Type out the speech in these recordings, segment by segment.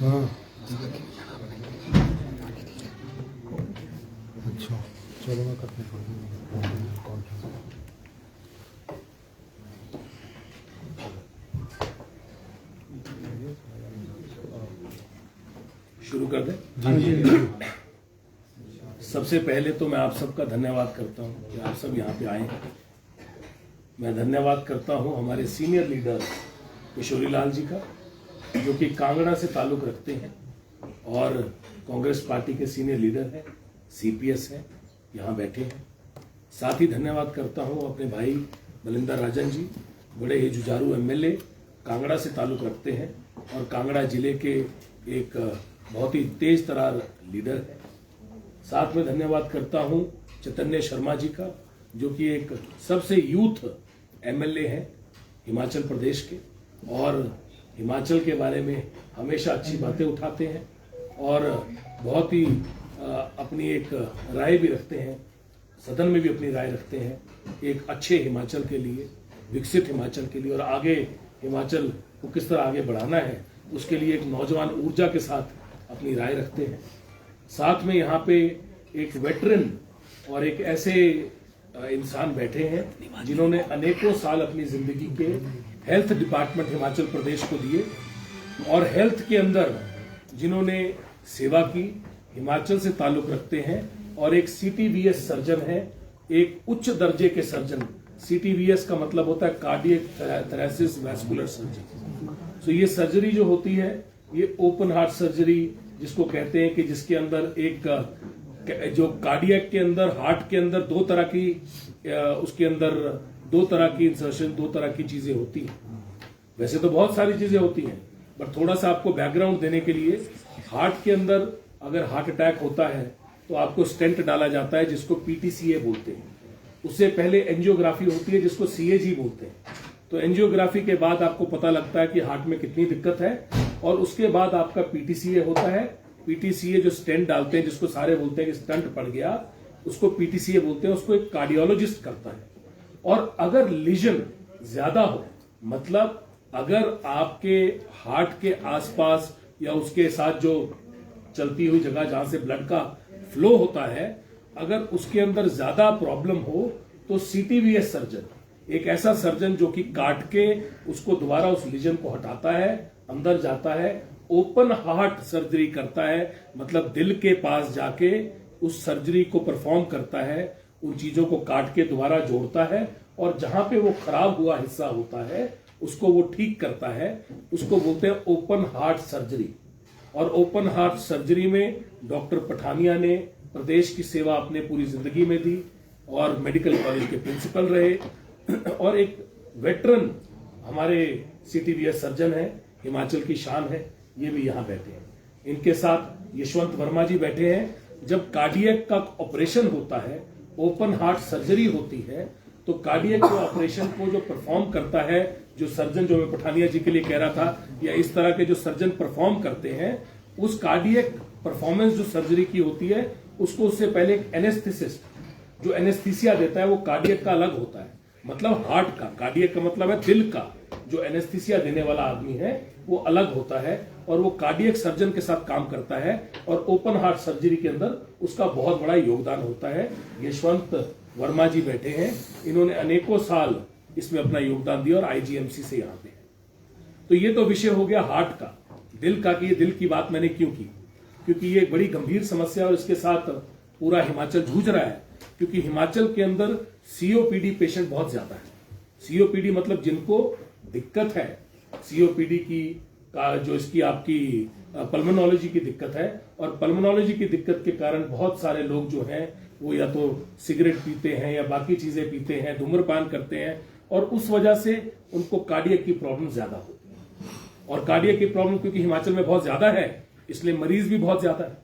हाँ अच्छा चलो मैं करते कॉल। शुरू कर दें? जी। सबसे पहले तो मैं आप सबका धन्यवाद करता हूं कि आप सब यहाँ पे आए हैं। मैं धन्यवाद करता हूं हमारे सीनियर लीडर किशोरी लाल जी का, जो कि कांगड़ा से ताल्लुक रखते हैं और कांग्रेस पार्टी के सीनियर लीडर हैं, सीपीएस हैं, यहाँ बैठे हैं। साथ ही धन्यवाद करता हूं अपने भाई बलिंदर राजन जी, बड़े ही जुझारू एमएलए, कांगड़ा से ताल्लुक रखते हैं और कांगड़ा जिले के एक बहुत ही तेज तरार लीडर है। साथ में धन्यवाद करता हूं चैतन्य शर्मा जी का, जो कि एक सबसे यूथ एमएलए हैं हिमाचल प्रदेश के और हिमाचल के बारे में हमेशा अच्छी बातें उठाते हैं और बहुत ही अपनी एक राय भी रखते हैं, सदन में भी अपनी राय रखते हैं एक अच्छे हिमाचल के लिए, विकसित हिमाचल के लिए और आगे हिमाचल को किस तरह आगे बढ़ाना है उसके लिए एक नौजवान ऊर्जा के साथ अपनी राय रखते हैं। साथ में यहाँ पे एक वेटरन और एक ऐसे इंसान बैठे हैं जिन्होंने अनेकों साल अपनी जिंदगी के हेल्थ डिपार्टमेंट हिमाचल प्रदेश को दिए और हेल्थ के अंदर जिन्होंने सेवा की, हिमाचल से ताल्लुक रखते हैं और एक सीटीवीएस सर्जन है, एक उच्च दर्जे के सर्जन। सीटीवीएस का मतलब होता है कार्डियक थोरेसिस वैस्कुलर सर्जरी। तो ये सर्जरी जो होती है ये ओपन हार्ट सर्जरी जिसको कहते हैं कि जिसके अंदर एक जो कार्डियक के अंदर, हार्ट के अंदर दो तरह की उसके अंदर दो तरह की इंसर्शन, दो तरह की चीजें होती हैं। वैसे तो बहुत सारी चीजें होती हैं, पर थोड़ा सा आपको बैकग्राउंड देने के लिए, हार्ट के अंदर अगर हार्ट अटैक होता है तो आपको स्टेंट डाला जाता है जिसको पीटीसीए बोलते हैं। उससे पहले एंजियोग्राफी होती है जिसको सीएजी बोलते हैं। तो एंजियोग्राफी के बाद आपको पता लगता है कि हार्ट में कितनी दिक्कत है और उसके बाद आपका पीटीसीए होता है। पीटीसीए जो स्टेंट डालते हैं जिसको सारे बोलते हैं कि स्टंट पड़ गया, उसको पीटीसीए बोलते हैं, उसको एक कार्डियोलॉजिस्ट करता है। और अगर लीजन ज्यादा हो, मतलब अगर आपके हार्ट के आसपास या उसके साथ जो चलती हुई जगह जहां से ब्लड का फ्लो होता है, अगर उसके अंदर ज्यादा प्रॉब्लम हो तो सीटीवीएस सर्जन, एक ऐसा सर्जन जो कि काट के उसको दोबारा उस लीजन को हटाता है, अंदर जाता है, ओपन हार्ट सर्जरी करता है, मतलब दिल के पास जाके उस सर्जरी को परफॉर्म करता है, उन चीजों को काट के दोबारा जोड़ता है और जहां पे वो खराब हुआ हिस्सा होता है उसको वो ठीक करता है। उसको बोलते हैं ओपन हार्ट सर्जरी। और ओपन हार्ट सर्जरी में डॉक्टर पठानिया ने प्रदेश की सेवा अपने पूरी जिंदगी में दी और मेडिकल कॉलेज के प्रिंसिपल रहे और एक वेटरन हमारे सीटीवीएस सर्जन है, हिमाचल की शान है, ये भी यहाँ बैठे हैं। इनके साथ यशवंत वर्मा जी बैठे हैं। जब कार्डियक का ऑपरेशन होता है, ओपन हार्ट सर्जरी होती है, तो कार्डियक के ऑपरेशन को जो परफॉर्म करता है, जो सर्जन, जो मैं पठानिया जी के लिए कह रहा था, या इस तरह के जो सर्जन परफॉर्म करते हैं, उस कार्डियक परफॉर्मेंस जो सर्जरी की होती है उसको उससे पहले एक एनेस्थेसिस्ट जो एनेस्थीसिया देता है वो कार्डियक का अलग होता है, मतलब हार्ट का, कार्डियक का मतलब है दिल का, जो एनेस्थीसिया देने वाला आदमी है वो अलग होता है और वो कार्डियक सर्जन के साथ काम करता है और ओपन हार्ट सर्जरी के अंदर उसका बहुत बड़ा योगदान होता है। यशवंत वर्मा जी बैठे हैं, इन्होंने अनेकों साल इसमें अपना योगदान दिया और आईजीएमसी से यहाँ पे है। तो ये तो विषय हो गया हार्ट का, दिल का। कि ये दिल की बात मैंने क्यों की, क्योंकि ये एक बड़ी गंभीर समस्या और इसके साथ पूरा हिमाचल जूझ रहा है, क्योंकि हिमाचल के अंदर सीओपीडी पेशेंट बहुत ज्यादा है। सीओपीडी मतलब जिनको दिक्कत है, सीओपीडी की का जो इसकी आपकी पल्मोनोलॉजी की दिक्कत है, और पल्मोनोलॉजी की दिक्कत के कारण बहुत सारे लोग जो हैं वो या तो सिगरेट पीते हैं या बाकी चीजें पीते हैं, धूम्रपान करते हैं, और उस वजह से उनको कार्डियक की प्रॉब्लम ज्यादा होती है। और कार्डियक की प्रॉब्लम क्योंकि हिमाचल में बहुत ज्यादा है, इसलिए मरीज भी बहुत ज्यादा है।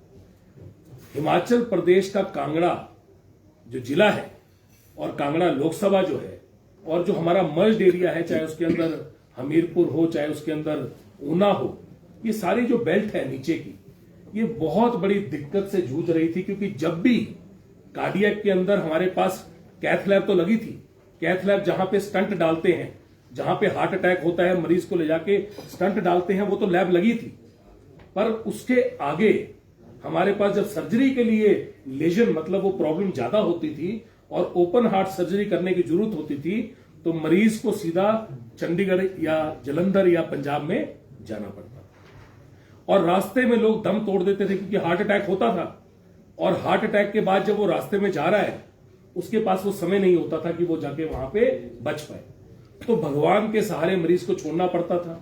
हिमाचल प्रदेश का कांगड़ा जो जिला है और कांगड़ा लोकसभा जो है और जो हमारा मर्ज्ड एरिया है, चाहे उसके अंदर हमीरपुर हो, चाहे उसके अंदर ऊना हो, ये सारी जो बेल्ट है नीचे की, ये बहुत बड़ी दिक्कत से जूझ रही थी। क्योंकि जब भी कार्डियक के अंदर हमारे पास कैथ लैब तो लगी थी, कैथ लैब जहां पे स्टंट डालते हैं, जहां पे हार्ट अटैक होता है, मरीज को ले जाके स्टंट डालते हैं, वो तो लैब लगी थी, पर उसके आगे हमारे पास जब सर्जरी के लिए लेजन मतलब वो प्रॉब्लम ज्यादा होती थी और ओपन हार्ट सर्जरी करने की जरूरत होती थी, तो मरीज को सीधा चंडीगढ़ या जलंधर या पंजाब में जाना पड़ता था और रास्ते में लोग दम तोड़ देते थे क्योंकि हार्ट अटैक होता था। और हार्ट अटैक के बाद जब वो रास्ते में जा रहा है उसके पास वो समय नहीं होता था कि वो जाके वहां पे बच पाए, तो भगवान के सहारे मरीज को छोड़ना पड़ता था।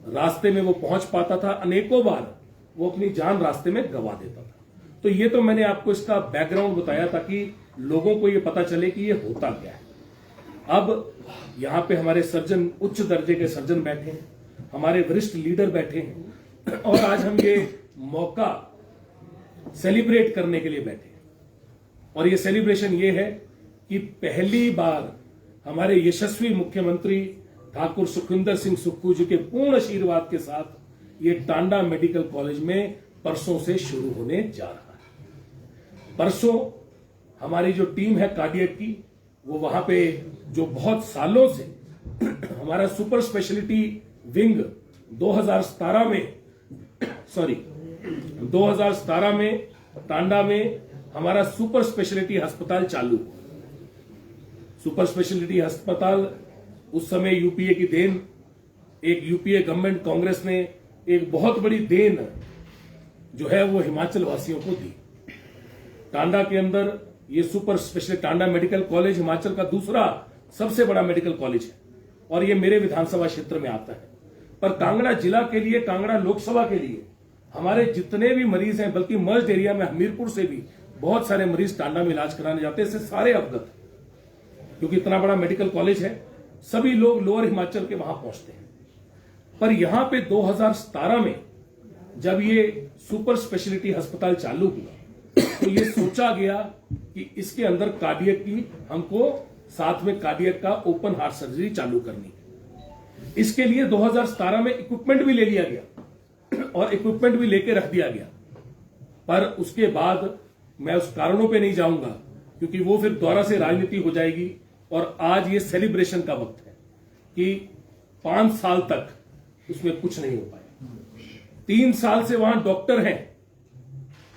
रास्ते में वो पहुंच पाता था, अनेकों बार वो अपनी जान रास्ते में गंवा देता था। तो ये तो मैंने आपको इसका बैकग्राउंड बताया ताकि लोगों को ये पता चले कि ये होता क्या है। अब यहाँ पे हमारे सर्जन, उच्च दर्जे के सर्जन बैठे हैं, हमारे वरिष्ठ लीडर बैठे हैं और आज हम ये मौका सेलिब्रेट करने के लिए बैठे हैं। और ये सेलिब्रेशन ये है कि पहली बार हमारे यशस्वी मुख्यमंत्री ठाकुर सुखविंदर सिंह सुक्खू जी के पूर्ण आशीर्वाद के साथ ये टांडा मेडिकल कॉलेज में परसों से शुरू होने जा रहा है। परसों हमारी जो टीम है कार्डियक की, वो वहां पे जो बहुत सालों से हमारा सुपर स्पेशलिटी विंग 2017 में टांडा में हमारा सुपर स्पेशलिटी अस्पताल चालू हुआ। सुपर स्पेशलिटी अस्पताल उस समय यूपीए की देन, एक यूपीए गवर्नमेंट कांग्रेस ने एक बहुत बड़ी देन जो है वो हिमाचल वासियों को दी। टांडा के अंदर ये super speciality Tanda medical college Himachal का दूसरा सबसे बड़ा मेडिकल कॉलेज है और ये मेरे विधानसभा क्षेत्र में आता है। पर कांगड़ा जिला के लिए, कांगड़ा लोकसभा के लिए हमारे जितने भी मरीज हैं, बल्कि मर्ज एरिया में हमीरपुर से भी बहुत सारे मरीज टांडा में इलाज कराने जाते हैं, इससे सारे अवगत हैं क्योंकि इतना बड़ा मेडिकल कॉलेज है, सभी लोग लोअर हिमाचल के वहां पहुंचते हैं। पर यहां पे 2017 में जब ये सुपर स्पेशलिटी अस्पताल चालू हुआ तो ये सोचा गया कि इसके अंदर कार्डियक की हमको साथ में कार्डियक का ओपन हार्ट सर्जरी चालू करनी है। इसके लिए 2017 में इक्विपमेंट भी ले लिया गया और इक्विपमेंट भी लेके रख दिया गया। पर उसके बाद मैं उस कारणों पे नहीं जाऊंगा क्योंकि वो फिर दोबारा से राजनीति हो जाएगी। और आज ये सेलिब्रेशन का वक्त है कि 5 साल तक उसमें कुछ नहीं हो पाया। 3 साल से वहां डॉक्टर हैं,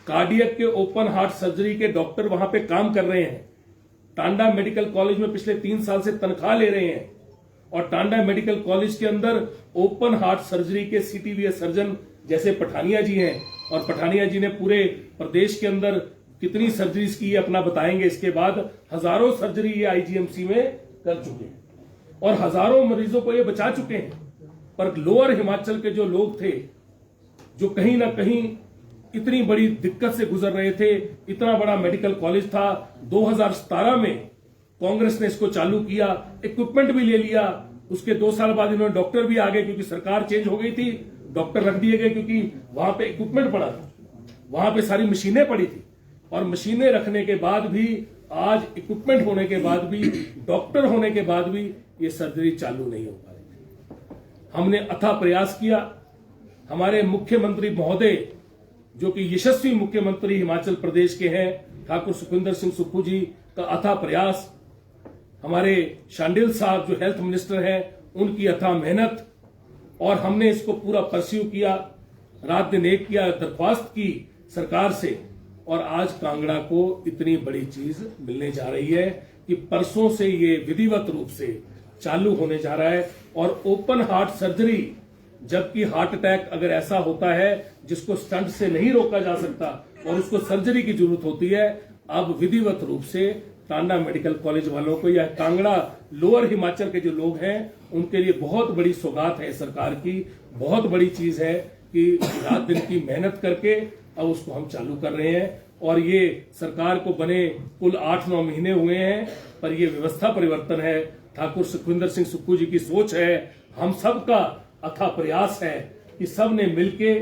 कार्डियक के ओपन हार्ट सर्जरी के डॉक्टर वहां पे काम कर रहे हैं। टांडा मेडिकल कॉलेज में पिछले 3 साल से तनख्वाह ले रहे हैं और टांडा मेडिकल कॉलेज के अंदर ओपन हार्ट सर्जरी के सीटीवीएस सर्जन जैसे पठानिया जी हैं और पठानिया जी ने पूरे प्रदेश के अंदर कितनी सर्जरीज की है अपना बताएंगे। इसके बाद हजारों सर्जरी ये आईजीएमसी में कर चुके हैं और हजारों मरीजों को ये बचा चुके हैं। पर लोअर हिमाचल के जो लोग थे, जो कहीं ना कहीं इतनी बड़ी दिक्कत से गुजर रहे थे, इतना बड़ा मेडिकल कॉलेज था, 2017 में कांग्रेस ने इसको चालू किया, इक्विपमेंट भी ले लिया। उसके 2 साल बाद इन्होंने डॉक्टर भी आ गए क्योंकि सरकार चेंज हो गई थी, डॉक्टर रख दिए गए क्योंकि वहां पे इक्विपमेंट पड़ा था, वहां पे सारी मशीनें पड़ी थी। और मशीनें रखने के बाद भी, आज इक्विपमेंट होने के बाद भी, डॉक्टर होने के बाद भी ये सर्जरी चालू नहीं हो पा रही थी। हमने अथाह प्रयास किया। हमारे मुख्यमंत्री महोदय जो कि यशस्वी मुख्यमंत्री हिमाचल प्रदेश के हैं, ठाकुर सुखविंदर सिंह सुक्खू जी का अथाह प्रयास, हमारे शांडिल साहब जो हेल्थ मिनिस्टर हैं उनकी अथाह मेहनत, और हमने इसको पूरा परस्यू किया, रात दिन एक किया, दरख्वास्त की सरकार से। और आज कांगड़ा को इतनी बड़ी चीज मिलने जा रही है कि परसों से ये विधिवत रूप से चालू होने जा रहा है। और ओपन हार्ट सर्जरी, जबकि हार्ट अटैक अगर ऐसा होता है जिसको स्टंट से नहीं रोका जा सकता और उसको सर्जरी की जरूरत होती है, अब विधिवत रूप से टांडा मेडिकल कॉलेज वालों को या कांगड़ा लोअर हिमाचल के जो लोग हैं उनके लिए बहुत बड़ी सौगात है सरकार की, बहुत बड़ी चीज है कि रात दिन की मेहनत करके अब उसको हम चालू कर रहे हैं। और ये सरकार को बने कुल 8-9 महीने हुए हैं, पर ये व्यवस्था परिवर्तन है, ठाकुर सुखविंदर सिंह सुक्खू जी की सोच है, हम सबका अथाह प्रयास है कि सब ने मिलके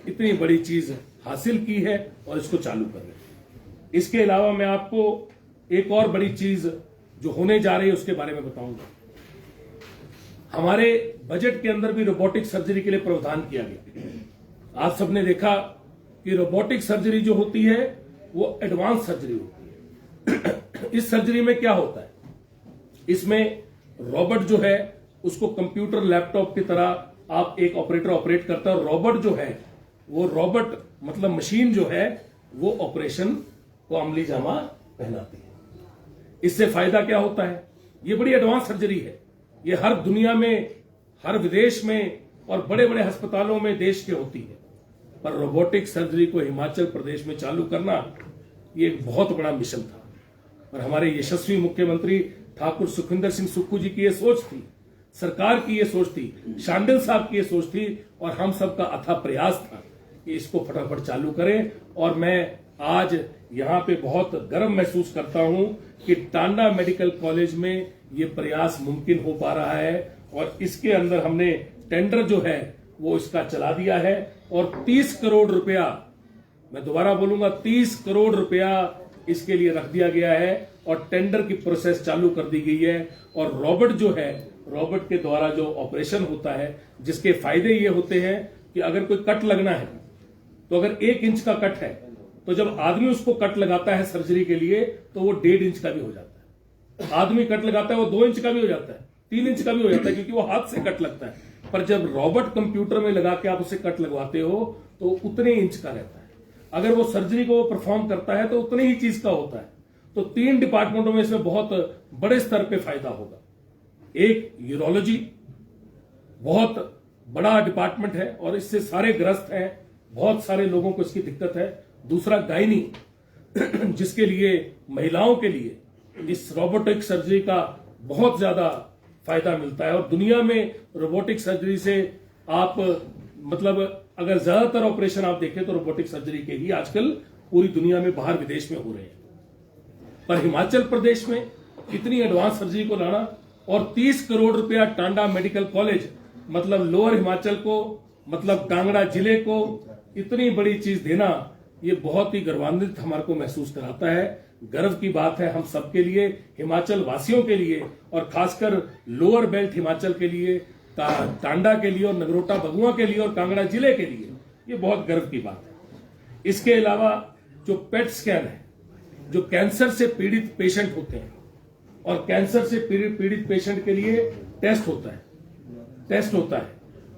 इतनी बड़ी चीज हासिल की है और इसको चालू कर रहे हैं। इसके अलावा मैं आपको एक और बड़ी चीज जो होने जा रही है उसके बारे में बताऊंगा। हमारे बजट के अंदर भी रोबोटिक सर्जरी के लिए प्रावधान किया गया। आप सबने देखा कि रोबोटिक सर्जरी जो होती है वो एडवांस सर्जरी होती है। इस सर्जरी में क्या होता है, इसमें रोबोट जो है उसको कंप्यूटर लैपटॉप की तरह आप एक ऑपरेटर ऑपरेट करता है और रोबोट जो है वो रोबोट मतलब मशीन जो है वो ऑपरेशन को अमली जामा पहनाती है। इससे फायदा क्या होता है? ये बड़ी एडवांस सर्जरी है। ये हर दुनिया में, हर विदेश में और बड़े बड़े अस्पतालों में देश के होती है, पर रोबोटिक सर्जरी को हिमाचल प्रदेश में चालू करना ये एक बहुत बड़ा मिशन था। और हमारे यशस्वी मुख्यमंत्री ठाकुर सुखविंदर सिंह सुक्खू जी की ये सोच थी, सरकार की ये सोच थी, शांडिल साहब की ये सोच थी, और हम सबका अथाह प्रयास था कि इसको फटाफट चालू करें। और मैं आज यहाँ पे बहुत गर्व महसूस करता हूं कि टांडा मेडिकल कॉलेज में ये प्रयास मुमकिन हो पा रहा है, और इसके अंदर हमने टेंडर जो है वो इसका चला दिया है, और 30 करोड़ रुपया, मैं दोबारा बोलूंगा 30 करोड़ रुपया इसके लिए रख दिया गया है, और टेंडर की प्रोसेस चालू कर दी गई है। और रोबोट जो है, रोबोट के द्वारा जो ऑपरेशन होता है, जिसके फायदे ये होते हैं कि अगर कोई कट लगना है तो अगर 1 इंच का कट है तो जब आदमी उसको कट लगाता है सर्जरी के लिए तो वो 1.5 इंच का भी हो जाता है। आदमी कट लगाता है वो 2 इंच का भी हो जाता है, 3 इंच का भी हो जाता है, क्योंकि वो हाथ से कट लगता है। पर जब रोबोट कंप्यूटर में लगा के आप उसे कट लगवाते हो तो उतने इंच का रहता है। अगर वो सर्जरी को परफॉर्म करता है तो उतनी ही चीज का होता है। तो 3 डिपार्टमेंटों में इसमें बहुत बड़े स्तर पे फायदा होगा। एक यूरोलॉजी बहुत बड़ा डिपार्टमेंट है और इससे सारे ग्रस्त हैं, बहुत सारे लोगों को इसकी दिक्कत है। दूसरा गायनी, जिसके लिए महिलाओं के लिए इस रोबोटिक सर्जरी का बहुत ज्यादा फायदा मिलता है। और दुनिया में रोबोटिक सर्जरी से आप मतलब अगर ज्यादातर ऑपरेशन आप देखें तो रोबोटिक सर्जरी के ही आजकल पूरी दुनिया में बाहर विदेश में हो रहे हैं। पर हिमाचल प्रदेश में इतनी एडवांस सर्जरी को लाना और 30 करोड़ रुपया टांडा मेडिकल कॉलेज मतलब लोअर हिमाचल को, मतलब कांगड़ा जिले को इतनी बड़ी चीज देना, ये बहुत ही गर्वान्वित हमारे को महसूस कराता है। गर्व की बात है हम सबके लिए, हिमाचल वासियों के लिए, और खासकर लोअर बेल्ट हिमाचल के लिए, टांडा के लिए और नगरोटा बगुआ के लिए और कांगड़ा जिले के लिए ये बहुत गर्व की बात है। इसके अलावा जो पेट स्कैन है, जो कैंसर से पीड़ित पेशेंट होते हैं और कैंसर से पीड़ित पेशेंट के लिए टेस्ट होता है,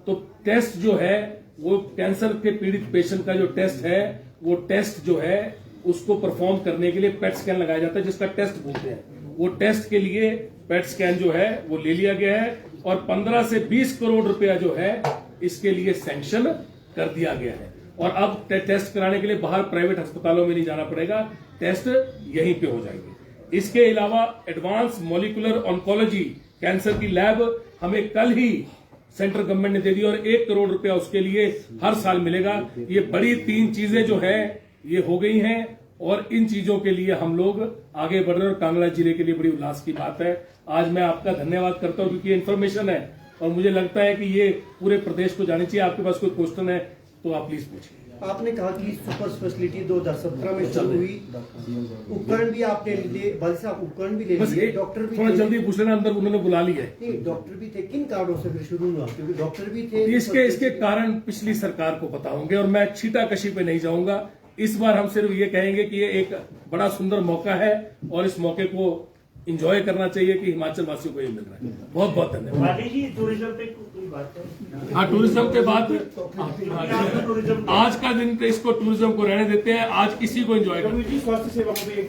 तो टेस्ट जो है वो कैंसर के पीड़ित पेशेंट का जो टेस्ट है, वो टेस्ट जो है उसको परफॉर्म करने के लिए पेट स्कैन लगाया जाता है, जिसका टेस्ट बोलते हैं। वो टेस्ट के लिए पेट स्कैन जो है वो ले लिया गया है और 15 से 20 करोड़ रुपया जो है इसके लिए सैंक्शन कर दिया गया है। और अब टेस्ट कराने के लिए बाहर प्राइवेट अस्पतालों में नहीं जाना पड़ेगा, टेस्ट यहीं पे हो जाएंगे। इसके अलावा एडवांस मॉलिक्यूलर ऑन्कोलॉजी कैंसर की लैब हमें कल ही सेंट्रल गवर्नमेंट ने दे दी और 1 करोड़ रुपया उसके लिए हर साल मिलेगा। ये बड़ी 3 चीजें जो है ये हो गई हैं और इन चीजों के लिए हम लोग आगे बढ़ रहे हैं और कांगड़ा जिले के लिए बड़ी उल्लास की बात है। आज मैं आपका धन्यवाद करता हूं क्योंकि ये इन्फॉर्मेशन है और मुझे लगता है कि ये पूरे प्रदेश को जानी चाहिए। आपके पास कोई क्वेश्चन है तो आप प्लीज पूछिए। आपने कहा कि सुपर स्पेशलिटी 2017 में शुरू हुई, उपकरण भी आपने लिए, बल से आप उपकरण भी ले लिए, डॉक्टर भी थोड़ा जल्दी पूछ लेना, अंदर उन्होंने बुला लिया है। नहीं, डॉक्टर भी थे, किन कारणों से फिर शुरू हुआ? क्योंकि डॉक्टर भी थे। इसके कारण पिछली सरकार को पता होंगे और मैं छीटाकशी पे नहीं जाऊंगा। इस बार हम सिर्फ ये कहेंगे कि ये एक बड़ा सुंदर मौका है और इस मौके को एंजॉय करना चाहिए कि हिमाचल वासियों को ये मिल रहा है। बहुत बहुत धन्यवाद। टूरिज्म पे कोई बात है? हाँ, टूरिज्म के बाद आज का दिन तो इसको टूरिज्म को रहने देते हैं, आज इसी को एंजॉय करते हैं। स्वास्थ्य सेवा को भी एक